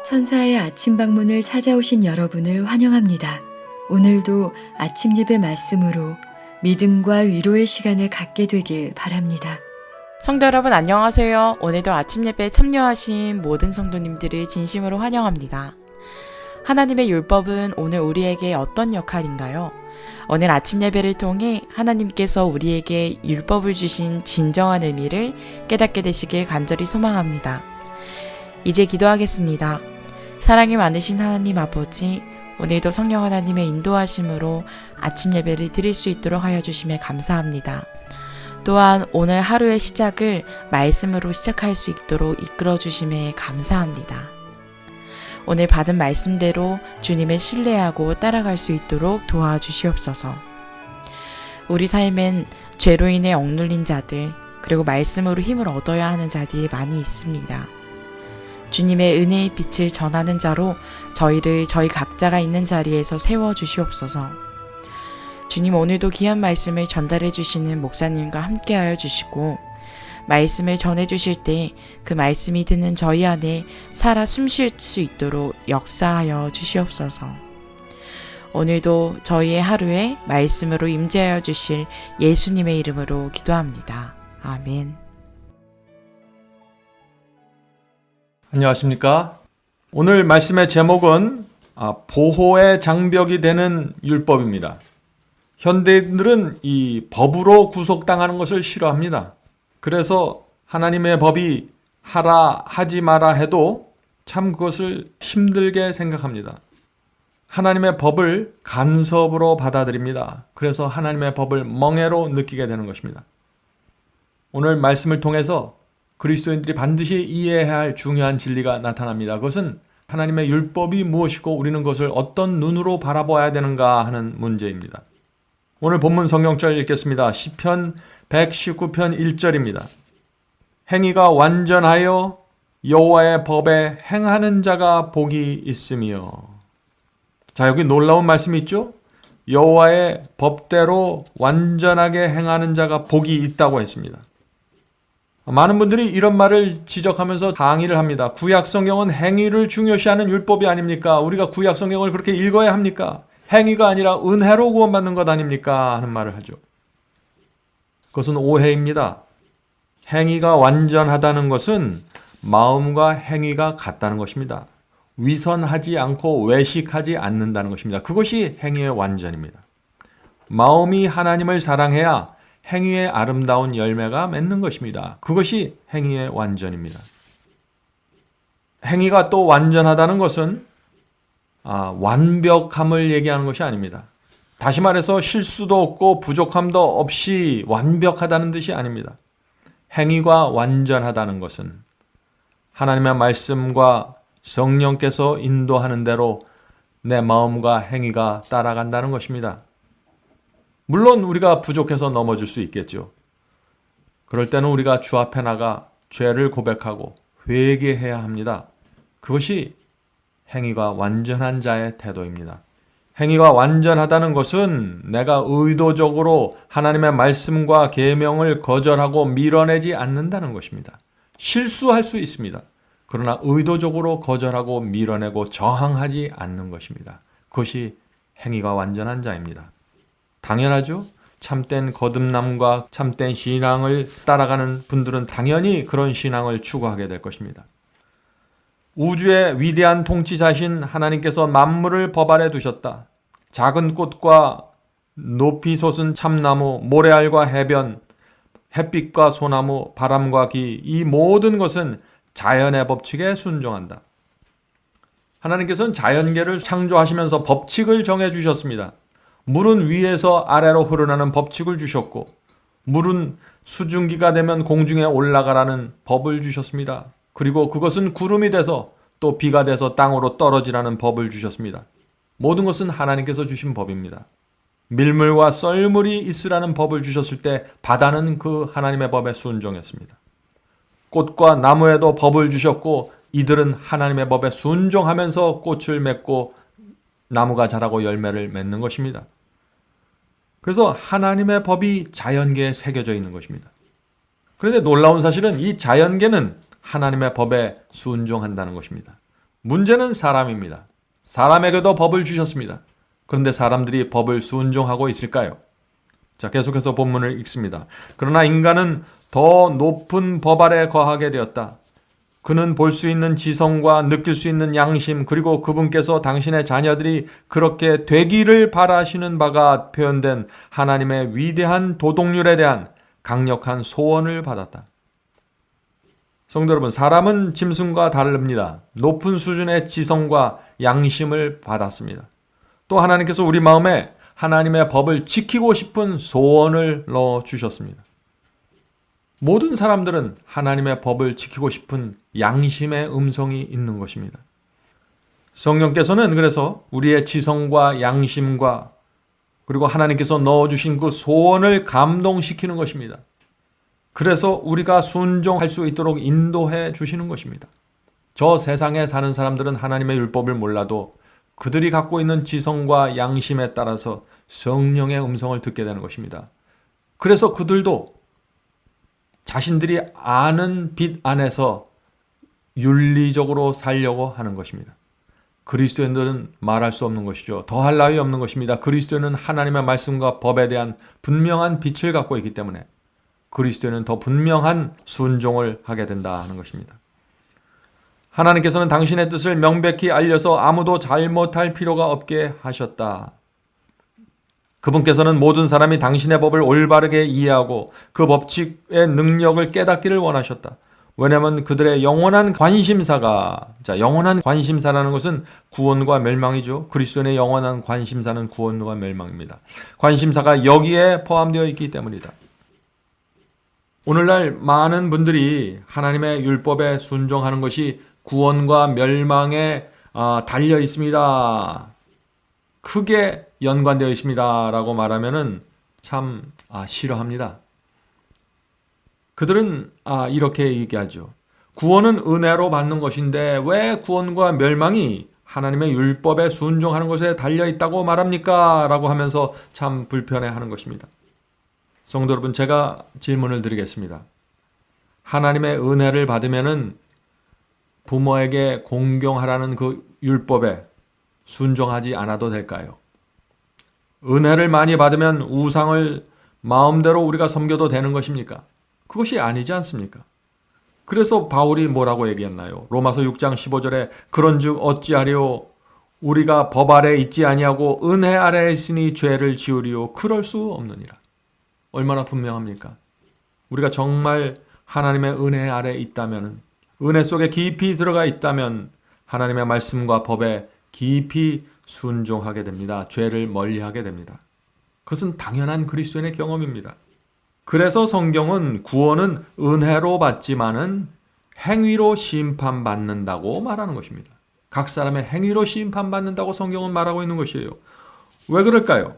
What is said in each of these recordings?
천사의 아침 방문을 찾아오신 여러분을 환영합니다. 오늘도 아침 예배 말씀으로 믿음과 위로의 시간을 갖게 되길 바랍니다. 성도 여러분 안녕하세요. 오늘도 아침 예배에 참여하신 모든 성도님들을 진심으로 환영합니다. 하나님의 율법은 오늘 우리에게 어떤 역할인가요? 오늘 아침 예배를 통해 하나님께서 우리에게 율법을 주신 진정한 의미를 깨닫게 되시길 간절히 소망합니다. 이제 기도하겠습니다. 사랑이 많으신 하나님 아버지, 오늘도 성령 하나님의 인도하심으로 아침 예배를 드릴 수 있도록 하여 주심에 감사합니다. 또한 오늘 하루의 시작을 말씀으로 시작할 수 있도록 이끌어 주심에 감사합니다. 오늘 받은 말씀대로 주님을 신뢰하고 따라갈 수 있도록 도와주시옵소서. 우리 삶엔 죄로 인해 억눌린 자들, 그리고 말씀으로 힘을 얻어야 하는 자들이 많이 있습니다. 주님의 은혜의 빛을 전하는 자로 저희를 저희 각자가 있는 자리에서 세워주시옵소서. 주님, 오늘도 귀한 말씀을 전달해 주시는 목사님과 함께하여 주시고, 말씀을 전해 주실 때 그 말씀이 듣는 저희 안에 살아 숨쉴 수 있도록 역사하여 주시옵소서. 오늘도 저희의 하루에 말씀으로 임재하여 주실 예수님의 이름으로 기도합니다. 아멘. 안녕하십니까? 오늘 말씀의 제목은 보호의 장벽이 되는 율법입니다. 현대인들은 이 법으로 구속당하는 것을 싫어합니다. 그래서 하나님의 법이 하라 하지 마라 해도 참 그것을 힘들게 생각합니다. 하나님의 법을 간섭으로 받아들입니다. 그래서 하나님의 법을 멍해로 느끼게 되는 것입니다. 오늘 말씀을 통해서 그리스도인들이 반드시 이해해야 할 중요한 진리가 나타납니다. 그것은 하나님의 율법이 무엇이고 우리는 그것을 어떤 눈으로 바라봐야 되는가 하는 문제입니다. 오늘 본문 성경절 읽겠습니다. 시편 119편 1절입니다. 행위가 완전하여 여호와의 법에 행하는 자가 복이 있으며. 자, 여기 놀라운 말씀이 있죠? 여호와의 법대로 완전하게 행하는 자가 복이 있다고 했습니다. 많은 분들이 이런 말을 지적하면서 항의를 합니다. 구약성경은 행위를 중요시하는 율법이 아닙니까? 우리가 구약성경을 그렇게 읽어야 합니까? 행위가 아니라 은혜로 구원받는 것 아닙니까? 하는 말을 하죠. 그것은 오해입니다. 행위가 완전하다는 것은 마음과 행위가 같다는 것입니다. 위선하지 않고 외식하지 않는다는 것입니다. 그것이 행위의 완전입니다. 마음이 하나님을 사랑해야 행위의 아름다운 열매가 맺는 것입니다. 그것이 행위의 완전입니다. 행위가 또 완전하다는 것은 완벽함을 얘기하는 것이 아닙니다. 다시 말해서 실수도 없고 부족함도 없이 완벽하다는 뜻이 아닙니다. 행위가 완전하다는 것은 하나님의 말씀과 성령께서 인도하는 대로 내 마음과 행위가 따라간다는 것입니다. 물론 우리가 부족해서 넘어질 수 있겠죠. 그럴 때는 우리가 주 앞에 나가 죄를 고백하고 회개해야 합니다. 그것이 행위가 완전한 자의 태도입니다. 행위가 완전하다는 것은 내가 의도적으로 하나님의 말씀과 계명을 거절하고 밀어내지 않는다는 것입니다. 실수할 수 있습니다. 그러나 의도적으로 거절하고 밀어내고 저항하지 않는 것입니다. 그것이 행위가 완전한 자입니다. 당연하죠. 참된 거듭남과 참된 신앙을 따라가는 분들은 당연히 그런 신앙을 추구하게 될 것입니다. 우주의 위대한 통치자신 하나님께서 만물을 법 아래 두셨다. 작은 꽃과 높이 솟은 참나무, 모래알과 해변, 햇빛과 소나무, 바람과 기, 이 모든 것은 자연의 법칙에 순종한다. 하나님께서는 자연계를 창조하시면서 법칙을 정해주셨습니다. 물은 위에서 아래로 흐르는 법칙을 주셨고, 물은 수증기가 되면 공중에 올라가라는 법을 주셨습니다. 그리고 그것은 구름이 돼서 또 비가 돼서 땅으로 떨어지라는 법을 주셨습니다. 모든 것은 하나님께서 주신 법입니다. 밀물과 썰물이 있으라는 법을 주셨을 때 바다는 그 하나님의 법에 순종했습니다. 꽃과 나무에도 법을 주셨고 이들은 하나님의 법에 순종하면서 꽃을 맺고 나무가 자라고 열매를 맺는 것입니다. 그래서 하나님의 법이 자연계에 새겨져 있는 것입니다. 그런데 놀라운 사실은 이 자연계는 하나님의 법에 순종한다는 것입니다. 문제는 사람입니다. 사람에게도 법을 주셨습니다. 그런데 사람들이 법을 순종하고 있을까요? 자, 계속해서 본문을 읽습니다. 그러나 인간은 더 높은 법 아래 거하게 되었다. 그는 볼 수 있는 지성과 느낄 수 있는 양심, 그리고 그분께서 당신의 자녀들이 그렇게 되기를 바라시는 바가 표현된 하나님의 위대한 도덕률에 대한 강력한 소원을 받았다. 성도 여러분, 사람은 짐승과 다릅니다. 높은 수준의 지성과 양심을 받았습니다. 또 하나님께서 우리 마음에 하나님의 법을 지키고 싶은 소원을 넣어주셨습니다. 모든 사람들은 하나님의 법을 지키고 싶은 양심의 음성이 있는 것입니다. 성령께서는 그래서 우리의 지성과 양심과 그리고 하나님께서 넣어주신 그 소원을 감동시키는 것입니다. 그래서 우리가 순종할 수 있도록 인도해 주시는 것입니다. 저 세상에 사는 사람들은 하나님의 율법을 몰라도 그들이 갖고 있는 지성과 양심에 따라서 성령의 음성을 듣게 되는 것입니다. 그래서 그들도 자신들이 아는 빛 안에서 윤리적으로 살려고 하는 것입니다. 그리스도인들은 말할 수 없는 것이죠. 더할 나위 없는 것입니다. 그리스도인은 하나님의 말씀과 법에 대한 분명한 빛을 갖고 있기 때문에 그리스도인은 더 분명한 순종을 하게 된다 하는 것입니다. 하나님께서는 당신의 뜻을 명백히 알려서 아무도 잘못할 필요가 없게 하셨다. 그분께서는 모든 사람이 당신의 법을 올바르게 이해하고 그 법칙의 능력을 깨닫기를 원하셨다. 왜냐하면 그들의 영원한 관심사가, 영원한 관심사라는 것은 구원과 멸망이죠. 그리스도인의 영원한 관심사는 구원과 멸망입니다. 관심사가 여기에 포함되어 있기 때문이다. 오늘날 많은 분들이 하나님의 율법에 순종하는 것이 구원과 멸망에 달려 있습니다. 크게 연관되어 있습니다. 라고 말하면은 참 싫어합니다. 그들은 이렇게 얘기하죠. 구원은 은혜로 받는 것인데 왜 구원과 멸망이 하나님의 율법에 순종하는 것에 달려 있다고 말합니까? 라고 하면서 참 불편해하는 것입니다. 성도 여러분, 제가 질문을 드리겠습니다. 하나님의 은혜를 받으면은 부모에게 공경하라는 그 율법에 순종하지 않아도 될까요? 은혜를 많이 받으면 우상을 마음대로 우리가 섬겨도 되는 것입니까? 그것이 아니지 않습니까? 그래서 바울이 뭐라고 얘기했나요? 로마서 6장 15절에 그런즉 어찌하리요? 우리가 법 아래 있지 아니하고 은혜 아래 있으니 죄를 지으리요? 그럴 수 없느니라. 얼마나 분명합니까? 우리가 정말 하나님의 은혜 아래 있다면, 은혜 속에 깊이 들어가 있다면 하나님의 말씀과 법에 깊이 순종하게 됩니다. 죄를 멀리하게 됩니다. 그것은 당연한 그리스도인의 경험입니다. 그래서 성경은 구원은 은혜로 받지만은 행위로 심판받는다고 말하는 것입니다. 각 사람의 행위로 심판받는다고 성경은 말하고 있는 것이에요. 왜 그럴까요?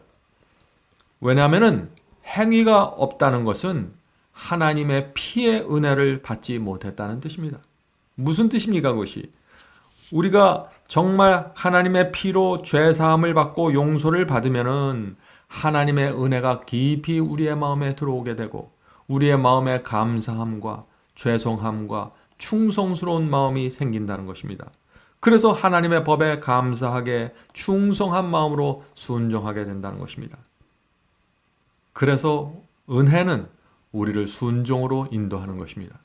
왜냐하면은 행위가 없다는 것은 하나님의 피의 은혜를 받지 못했다는 뜻입니다. 무슨 뜻입니까, 그것이? 우리가 정말 하나님의 피로 죄 사함을 받고 용서를 받으면은 하나님의 은혜가 깊이 우리의 마음에 들어오게 되고 우리의 마음에 감사함과 죄송함과 충성스러운 마음이 생긴다는 것입니다. 그래서 하나님의 법에 감사하게 충성한 마음으로 순종하게 된다는 것입니다. 그래서 은혜는 우리를 순종으로 인도하는 것입니다.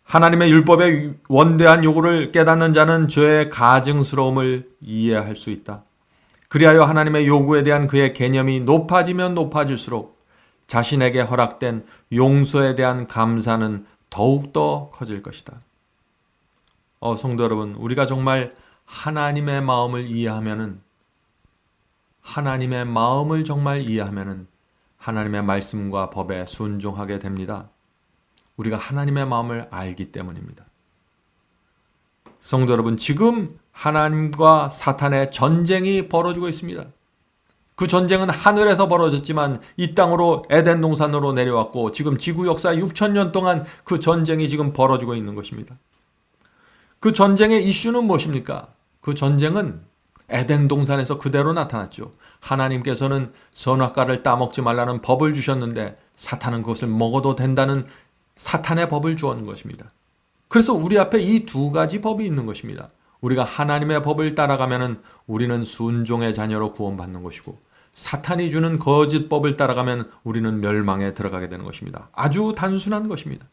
하나님의 율법의 원대한 요구를 깨닫는 자는 죄의 가증스러움을 이해할 수 있다. 그리하여 하나님의 요구에 대한 그의 개념이 높아지면 높아질수록 자신에게 허락된 용서에 대한 감사는 더욱더 커질 것이다. 성도 여러분, 우리가 정말 하나님의 마음을 이해하면은, 하나님의 마음을 정말 이해하면은 하나님의 말씀과 법에 순종하게 됩니다. 우리가 하나님의 마음을 알기 때문입니다. 성도 여러분, 지금 하나님과 사탄의 전쟁이 벌어지고 있습니다. 그 전쟁은 하늘에서 벌어졌지만 이 땅으로 에덴 동산으로 내려왔고 지금 지구 역사 6,000년 동안 그 전쟁이 지금 벌어지고 있는 것입니다. 그 전쟁의 이슈는 무엇입니까? 그 전쟁은 에덴 동산에서 그대로 나타났죠. 하나님께서는 선악과를 따먹지 말라는 법을 주셨는데 사탄은 그것을 먹어도 된다는 사탄의 법을 주었는 것입니다. 그래서 우리 앞에 이 두 가지 법이 있는 것입니다. 우리가 하나님의 법을 따라가면은 우리는 순종의 자녀로 구원받는 것이고, 사탄이 주는 거짓 법을 따라가면 우리는 멸망에 들어가게 되는 것입니다. 아주 단순한 것입니다.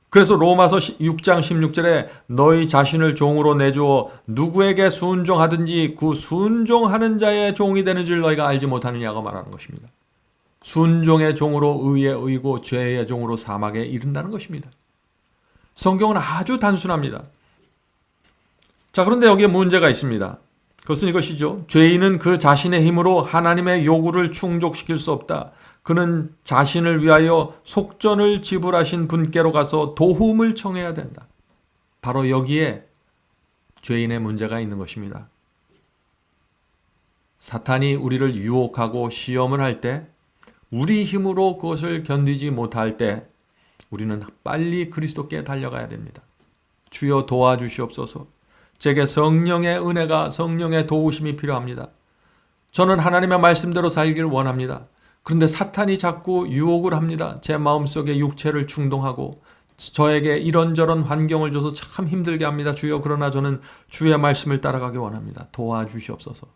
그래서 로마서 6장 16절에 너희 자신을 종으로 내주어 누구에게 순종하든지 그 순종하는 자의 종이 되는 줄 너희가 알지 못하느냐고 말하는 것입니다. 순종의 종으로 의의 의고 죄의 종으로 사막에 이른다는 것입니다. 성경은 아주 단순합니다. 자, 그런데 여기에 문제가 있습니다. 그것은 이것이죠. 죄인은 그 자신의 힘으로 하나님의 요구를 충족시킬 수 없다. 그는 자신을 위하여 속전을 지불하신 분께로 가서 도움을 청해야 된다. 바로 여기에 죄인의 문제가 있는 것입니다. 사탄이 우리를 유혹하고 시험을 할 때, 우리 힘으로 그것을 견디지 못할 때 우리는 빨리 그리스도께 달려가야 됩니다. 주여 도와주시옵소서. 제게 성령의 은혜가, 성령의 도우심이 필요합니다. 저는 하나님의 말씀대로 살기를 원합니다. 그런데 사탄이 자꾸 유혹을 합니다. 제 마음속에 육체를 충동하고 저에게 이런저런 환경을 줘서 참 힘들게 합니다. 주여, 그러나 저는 주의 말씀을 따라가기 원합니다. 도와주시옵소서.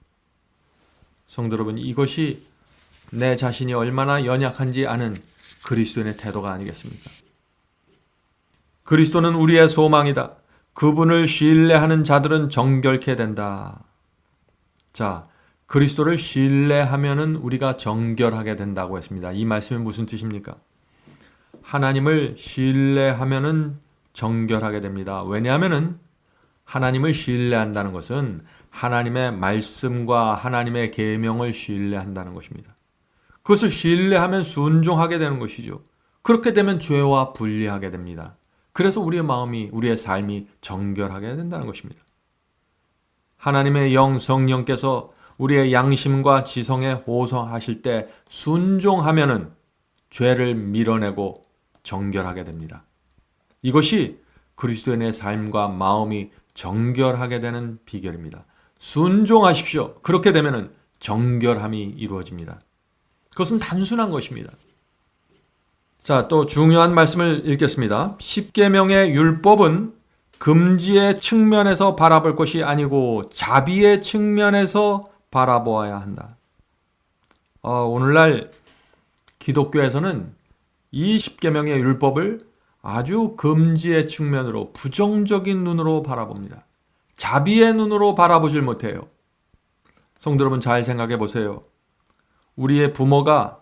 성도 여러분, 이것이 내 자신이 얼마나 연약한지 아는 그리스도인의 태도가 아니겠습니까? 그리스도는 우리의 소망이다. 그분을 신뢰하는 자들은 정결케 된다. 자, 그리스도를 신뢰하면은 우리가 정결하게 된다고 했습니다. 이 말씀이 무슨 뜻입니까? 하나님을 신뢰하면은 정결하게 됩니다. 왜냐하면은 하나님을 신뢰한다는 것은 하나님의 말씀과 하나님의 계명을 신뢰한다는 것입니다. 그것을 신뢰하면 순종하게 되는 것이죠. 그렇게 되면 죄와 분리하게 됩니다. 그래서 우리의 마음이, 우리의 삶이 정결하게 된다는 것입니다. 하나님의 영 성령께서 우리의 양심과 지성에 호소하실 때 순종하면은 죄를 밀어내고 정결하게 됩니다. 이것이 그리스도인의 삶과 마음이 정결하게 되는 비결입니다. 순종하십시오. 그렇게 되면은 정결함이 이루어집니다. 그것은 단순한 것입니다. 자, 또 중요한 말씀을 읽겠습니다. 십계명의 율법은 금지의 측면에서 바라볼 것이 아니고 자비의 측면에서 바라보아야 한다. 오늘날 기독교에서는 이 십계명의 율법을 아주 금지의 측면으로, 부정적인 눈으로 바라봅니다. 자비의 눈으로 바라보질 못해요. 성도 여러분, 잘 생각해 보세요. 우리의 부모가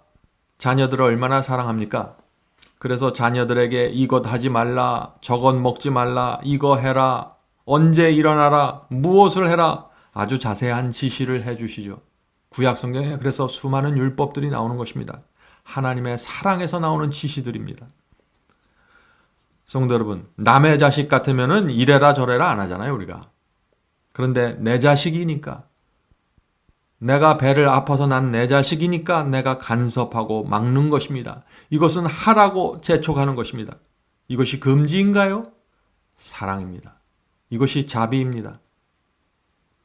자녀들을 얼마나 사랑합니까? 그래서 자녀들에게 이것 하지 말라, 저것 먹지 말라, 이거 해라, 언제 일어나라, 무엇을 해라, 아주 자세한 지시를 해주시죠. 구약 성경에 그래서 수많은 율법들이 나오는 것입니다. 하나님의 사랑에서 나오는 지시들입니다. 성도 여러분, 남의 자식 같으면은 이래라 저래라 안 하잖아요, 우리가. 그런데 내 자식이니까, 내가 배를 아파서 난 내 자식이니까 내가 간섭하고 막는 것입니다. 이것은 하라고 재촉하는 것입니다. 이것이 금지인가요? 사랑입니다. 이것이 자비입니다.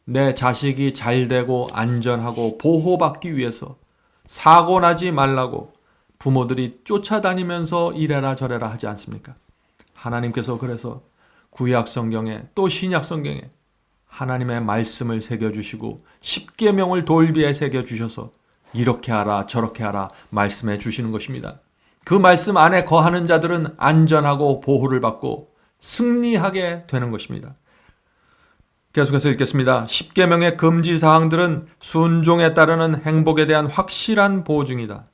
내 자식이 잘되고 안전하고 보호받기 위해서 사고 나지 말라고 부모들이 쫓아다니면서 이래라 저래라 하지 않습니까? 하나님께서 그래서 구약 성경에 또 신약 성경에 하나님의 말씀을 새겨주시고 십계명을 돌비에 새겨주셔서 이렇게 하라 저렇게 하라 말씀해 주시는 것입니다. 그 말씀 안에 거하는 자들은 안전하고 보호를 받고 승리하게 되는 것입니다. 계속해서 읽겠습니다. 십계명의 금지 사항들은 순종에 따르는 행복에 대한 확실한 보증이다.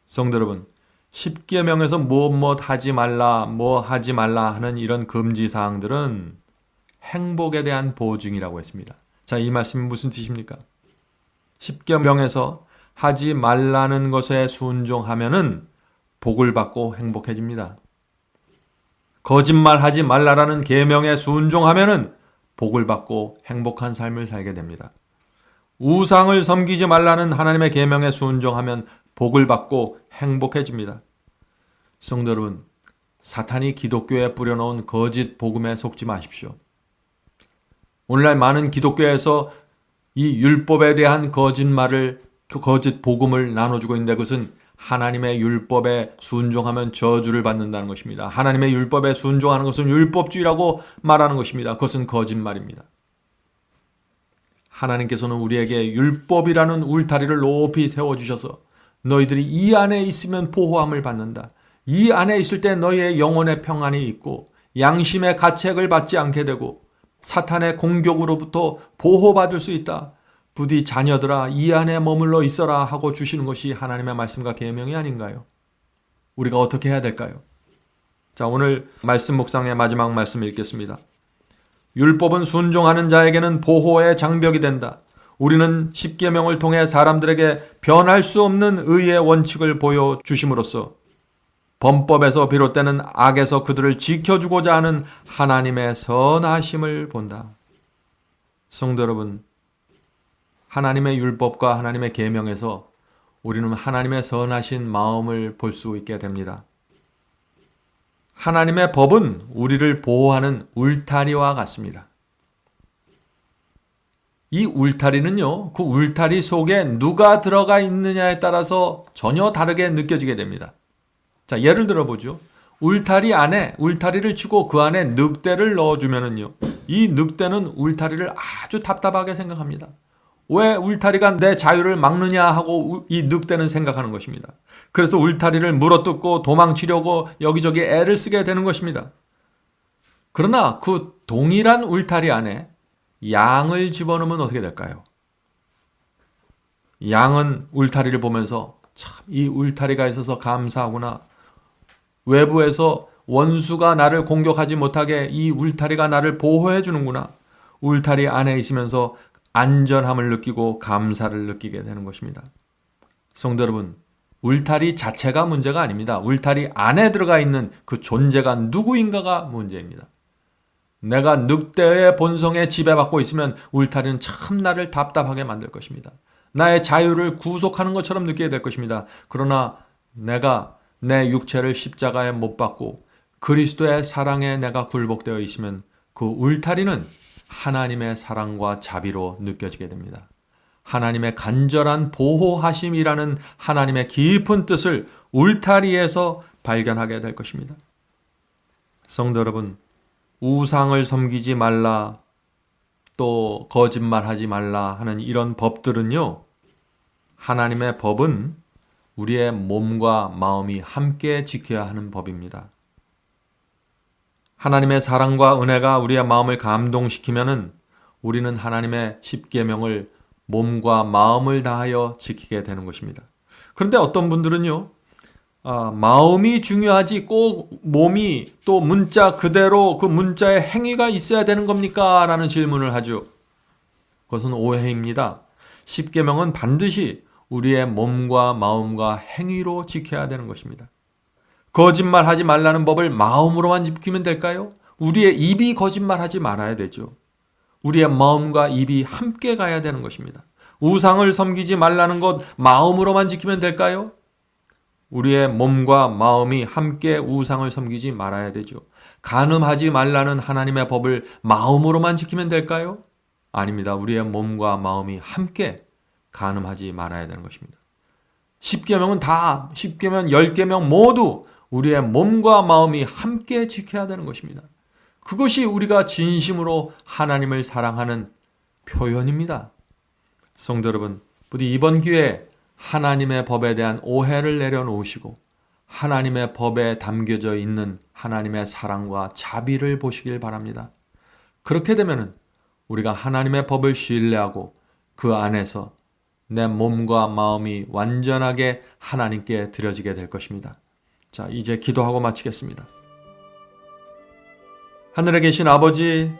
성도 여러분, 십계명에서 뭐 하지 말라 뭐 하지 말라 하는 이런 금지 사항들은 행복에 대한 보증이라고 했습니다. 자, 이 말씀이 무슨 뜻입니까? 십계명에서 하지 말라는 것에 순종하면은 복을 받고 행복해집니다. 거짓말하지 말라라는 계명에 순종하면은 복을 받고 행복한 삶을 살게 됩니다. 우상을 섬기지 말라는 하나님의 계명에 순종하면 복을 받고 행복해집니다. 성도 여러분, 사탄이 기독교에 뿌려놓은 거짓 복음에 속지 마십시오. 오늘날 많은 기독교에서 이 율법에 대한 거짓말을, 거짓 복음을 나눠주고 있는데 그것은 하나님의 율법에 순종하면 저주를 받는다는 것입니다. 하나님의 율법에 순종하는 것은 율법주의라고 말하는 것입니다. 그것은 거짓말입니다. 하나님께서는 우리에게 율법이라는 울타리를 높이 세워주셔서 너희들이 이 안에 있으면 보호함을 받는다. 이 안에 있을 때 너희의 영혼의 평안이 있고 양심의 가책을 받지 않게 되고 사탄의 공격으로부터 보호받을 수 있다. 부디 자녀들아 이 안에 머물러 있어라 하고 주시는 것이 하나님의 말씀과 계명이 아닌가요? 우리가 어떻게 해야 될까요? 자, 오늘 말씀 묵상의 마지막 말씀 읽겠습니다. 율법은 순종하는 자에게는 보호의 장벽이 된다. 우리는 십계명을 통해 사람들에게 변할 수 없는 의의 원칙을 보여주심으로써 범법에서 비롯되는 악에서 그들을 지켜주고자 하는 하나님의 선하심을 본다. 성도 여러분, 하나님의 율법과 하나님의 계명에서 우리는 하나님의 선하신 마음을 볼 수 있게 됩니다. 하나님의 법은 우리를 보호하는 울타리와 같습니다. 이 울타리는요, 그 울타리 속에 누가 들어가 있느냐에 따라서 전혀 다르게 느껴지게 됩니다. 자, 예를 들어보죠. 울타리 안에, 울타리를 치고 그 안에 늑대를 넣어주면은요, 이 늑대는 울타리를 아주 답답하게 생각합니다. 왜 울타리가 내 자유를 막느냐 하고 이 늑대는 생각하는 것입니다. 그래서 울타리를 물어뜯고 도망치려고 여기저기 애를 쓰게 되는 것입니다. 그러나 그 동일한 울타리 안에 양을 집어넣으면 어떻게 될까요? 양은 울타리를 보면서 참 이 울타리가 있어서 감사하구나. 외부에서 원수가 나를 공격하지 못하게 이 울타리가 나를 보호해 주는구나. 울타리 안에 있으면서 안전함을 느끼고 감사를 느끼게 되는 것입니다. 성도 여러분, 울타리 자체가 문제가 아닙니다. 울타리 안에 들어가 있는 그 존재가 누구인가가 문제입니다. 내가 늑대의 본성에 지배받고 있으면 울타리는 참 나를 답답하게 만들 것입니다. 나의 자유를 구속하는 것처럼 느끼게 될 것입니다. 그러나 내가 내 육체를 십자가에 못 박고 그리스도의 사랑에 내가 굴복되어 있으면 그 울타리는 하나님의 사랑과 자비로 느껴지게 됩니다. 하나님의 간절한 보호하심이라는 하나님의 깊은 뜻을 울타리에서 발견하게 될 것입니다. 성도 여러분, 우상을 섬기지 말라, 또 거짓말하지 말라 하는 이런 법들은요, 하나님의 법은 우리의 몸과 마음이 함께 지켜야 하는 법입니다. 하나님의 사랑과 은혜가 우리의 마음을 감동시키면은 우리는 하나님의 십계명을 몸과 마음을 다하여 지키게 되는 것입니다. 그런데 어떤 분들은요, 마음이 중요하지 꼭 몸이 또 문자 그대로 그 문자의 행위가 있어야 되는 겁니까? 라는 질문을 하죠. 그것은 오해입니다. 십계명은 반드시 우리의 몸과 마음과 행위로 지켜야 되는 것입니다. 거짓말하지 말라는 법을 마음으로만 지키면 될까요? 우리의 입이 거짓말하지 말아야 되죠. 우리의 마음과 입이 함께 가야 되는 것입니다. 우상을 섬기지 말라는 것 마음으로만 지키면 될까요? 우리의 몸과 마음이 함께 우상을 섬기지 말아야 되죠. 간음하지 말라는 하나님의 법을 마음으로만 지키면 될까요? 아닙니다. 우리의 몸과 마음이 함께 간음하지 말아야 되는 것입니다. 10계명은 다, 10계명, 10계명 모두 우리의 몸과 마음이 함께 지켜야 되는 것입니다. 그것이 우리가 진심으로 하나님을 사랑하는 표현입니다. 성도 여러분, 부디 이번 기회에 하나님의 법에 대한 오해를 내려놓으시고 하나님의 법에 담겨져 있는 하나님의 사랑과 자비를 보시길 바랍니다. 그렇게 되면 우리가 하나님의 법을 신뢰하고 그 안에서 내 몸과 마음이 완전하게 하나님께 드려지게 될 것입니다. 자, 이제 기도하고 마치겠습니다. 하늘에 계신 아버지,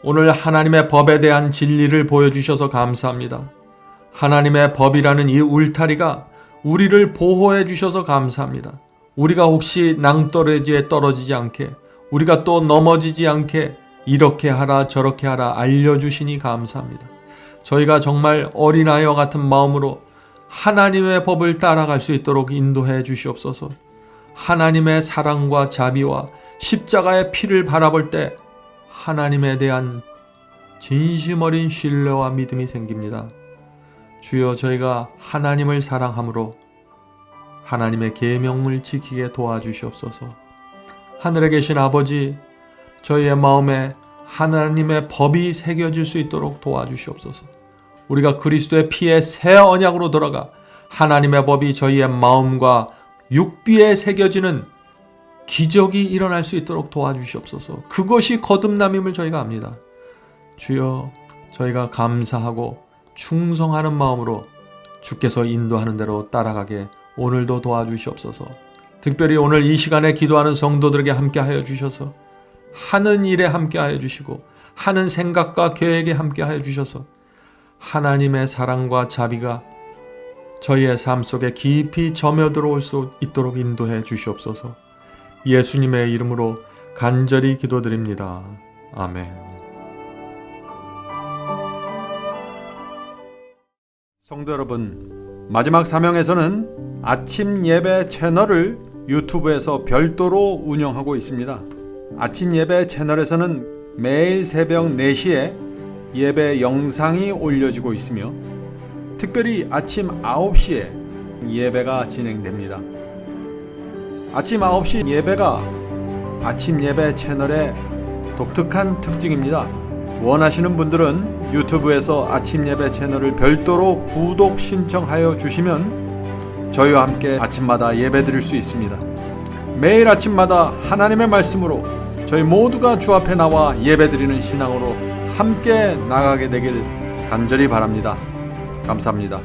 오늘 하나님의 법에 대한 진리를 보여주셔서 감사합니다. 하나님의 법이라는 이 울타리가 우리를 보호해 주셔서 감사합니다. 우리가 혹시 낭떠러지에 떨어지지 않게, 우리가 또 넘어지지 않게 이렇게 하라 저렇게 하라 알려주시니 감사합니다. 저희가 정말 어린아이와 같은 마음으로 하나님의 법을 따라갈 수 있도록 인도해 주시옵소서. 하나님의 사랑과 자비와 십자가의 피를 바라볼 때 하나님에 대한 진심 어린 신뢰와 믿음이 생깁니다. 주여, 저희가 하나님을 사랑함으로 하나님의 계명을 지키게 도와주시옵소서. 하늘에 계신 아버지, 저희의 마음에 하나님의 법이 새겨질 수 있도록 도와주시옵소서. 우리가 그리스도의 피에 새 언약으로 들어가 하나님의 법이 저희의 마음과 육비에 새겨지는 기적이 일어날 수 있도록 도와주시옵소서. 그것이 거듭남임을 저희가 압니다. 주여, 저희가 감사하고 충성하는 마음으로 주께서 인도하는 대로 따라가게 오늘도 도와주시옵소서. 특별히 오늘 이 시간에 기도하는 성도들에게 함께하여 주셔서 하는 일에 함께하여 주시고 하는 생각과 계획에 함께하여 주셔서 하나님의 사랑과 자비가 저희의 삶 속에 깊이 점여들어올 수 있도록 인도해 주시옵소서. 예수님의 이름으로 간절히 기도드립니다. 아멘. 성도 여러분, 마지막 사명에서는 아침 예배 채널을 유튜브에서 별도로 운영하고 있습니다. 아침 예배 채널에서는 매일 새벽 4시에 예배 영상이 올려지고 있으며 특별히 아침 9시에 예배가 진행됩니다. 아침 9시 예배가 아침 예배 채널의 독특한 특징입니다. 원하시는 분들은 유튜브에서 아침 예배 채널을 별도로 구독 신청하여 주시면 저희와 함께 아침마다 예배 드릴 수 있습니다. 매일 아침마다 하나님의 말씀으로 저희 모두가 주 앞에 나와 예배 드리는 신앙으로 함께 나가게 되길 간절히 바랍니다. 감사합니다.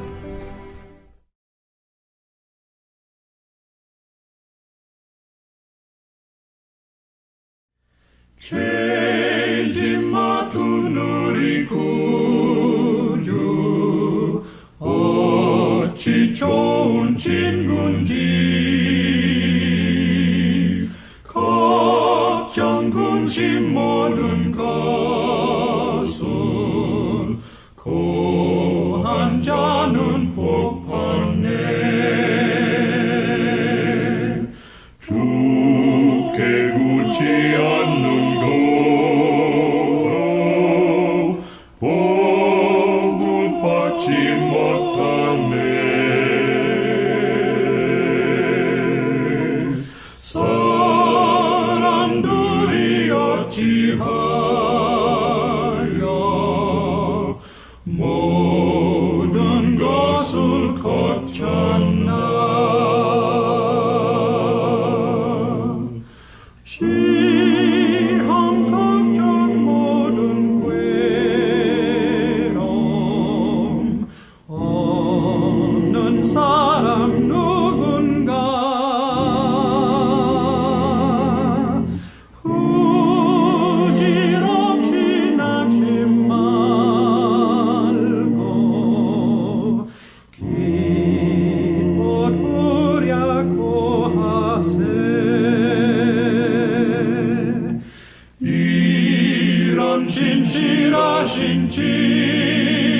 죄짐 맡은 우리 구주 어찌 좋은 친구인지 걱정 근심 모든 것을 고한 자는 복 받네. 주께 굳지 않는 거로 복을 받지 못하네. 사람들이 어찌하여 모든 것을 거쳤나. 시험 걱정 모든 괴로움 없는 사람 누군가. 후질없이 낙심 말고 기도하려고 하세. 이런 진실하신 지